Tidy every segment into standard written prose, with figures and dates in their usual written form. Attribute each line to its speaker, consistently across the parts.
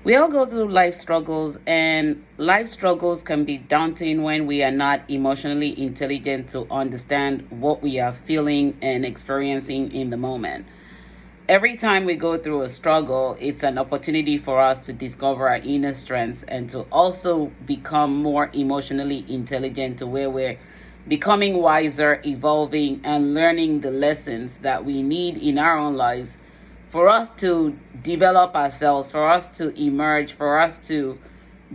Speaker 1: We all go through life struggles, and life struggles can be daunting when we are not emotionally intelligent to understand what we are feeling and experiencing in the moment. Every time we go through a struggle, it's an opportunity for us to discover our inner strengths and to also become more emotionally intelligent to where we're becoming wiser, evolving, and learning the lessons that we need in our own lives for us to develop ourselves, for us to emerge, for us to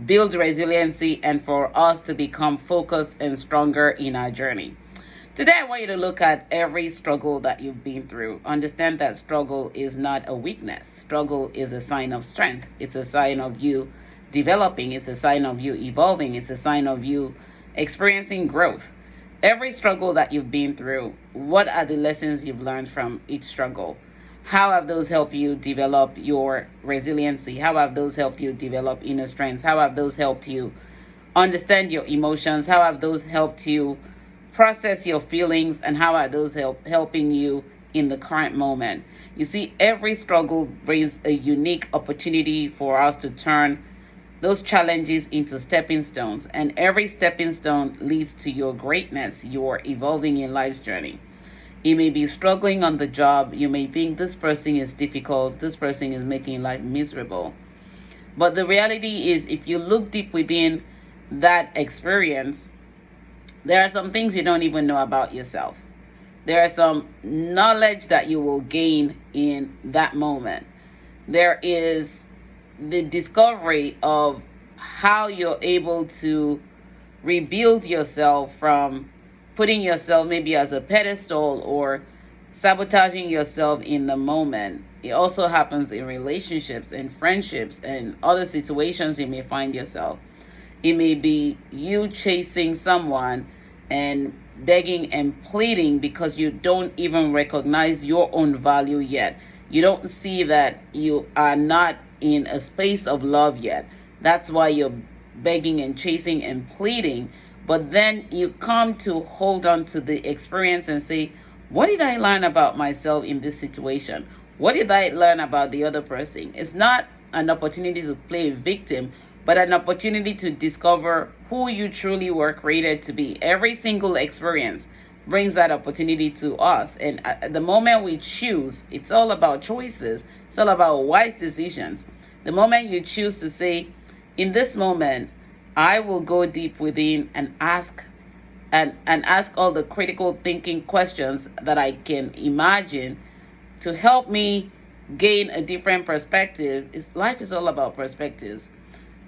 Speaker 1: build resiliency, and for us to become focused and stronger in our journey. Today, I want you to look at every struggle that you've been through. Understand that struggle is not a weakness. Struggle is a sign of strength. It's a sign of you developing. It's a sign of you evolving. It's a sign of you experiencing growth. Every struggle that you've been through, what are the lessons you've learned from each struggle? How have those helped you develop your resiliency? How have those helped you develop inner strengths? How have those helped you understand your emotions? How have those helped you process your feelings? And how are those helping you in the current moment? You see, every struggle brings a unique opportunity for us to turn those challenges into stepping stones. And every stepping stone leads to your greatness, your evolving in life's journey. You may be struggling on the job. You may think this person is difficult. This person is making life miserable. But the reality is, if you look deep within that experience, there are some things you don't even know about yourself. There are some knowledge that you will gain in that moment. There is the discovery of how you're able to rebuild yourself from putting yourself maybe as a pedestal or sabotaging yourself in the moment. It also happens in relationships and friendships and other situations you may find yourself. It may be you chasing someone and begging and pleading because you don't even recognize your own value yet. You don't see that you are not in a space of love yet. That's why you're begging and chasing and pleading. But then you come to hold on to the experience and say, what did I learn about myself in this situation? What did I learn about the other person? It's not an opportunity to play victim, but an opportunity to discover who you truly were created to be. Every single experience brings that opportunity to us. And at the moment we choose, it's all about choices. It's all about wise decisions. The moment you choose to say, in this moment, I will go deep within and ask all the critical thinking questions that I can imagine to help me gain a different perspective. Life is all about perspectives.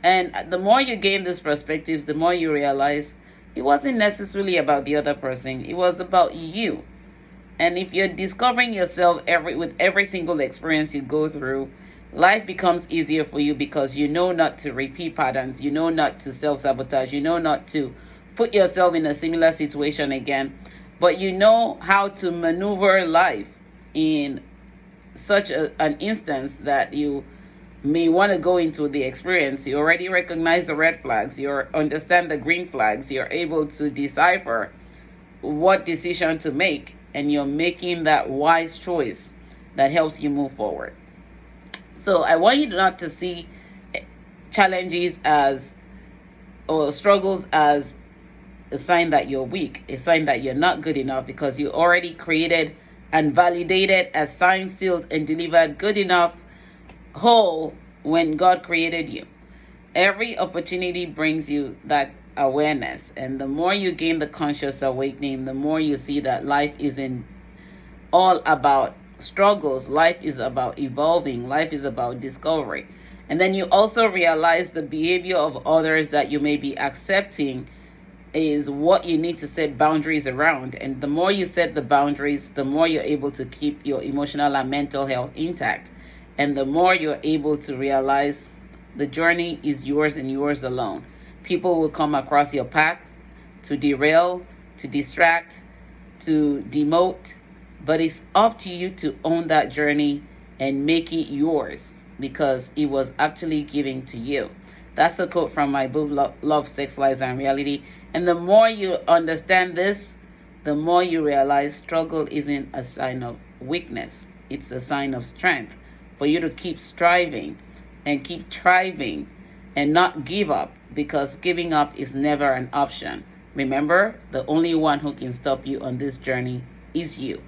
Speaker 1: And the more you gain these perspectives, the more you realize it wasn't necessarily about the other person. It was about you. And if you're discovering yourself with every single experience you go through, life becomes easier for you because you know not to repeat patterns. You know not to self-sabotage. You know not to put yourself in a similar situation again. But you know how to maneuver life in such an instance that you may want to go into the experience. You already recognize the red flags. You understand the green flags. You're able to decipher what decision to make, and you're making that wise choice that helps you move forward. So I want you not to see challenges or struggles as a sign that you're weak, a sign that you're not good enough, because you already created and validated, assigned, sealed, and delivered good enough whole when God created you. Every opportunity brings you that awareness, and the more you gain the conscious awakening, the more you see that life isn't all about struggles. Life is about evolving. Life is about discovery. And then you also realize the behavior of others that you may be accepting is what you need to set boundaries around. And the more you set the boundaries, the more you're able to keep your emotional and mental health intact. And the more you're able to realize the journey is yours and yours alone. People will come across your path to derail, to distract, to demote, but it's up to you to own that journey and make it yours because it was actually given to you. That's a quote from my book, Love, Sex, Lies, and Reality. And the more you understand this, the more you realize struggle isn't a sign of weakness. It's a sign of strength for you to keep striving and keep thriving and not give up, because giving up is never an option. Remember, the only one who can stop you on this journey is you.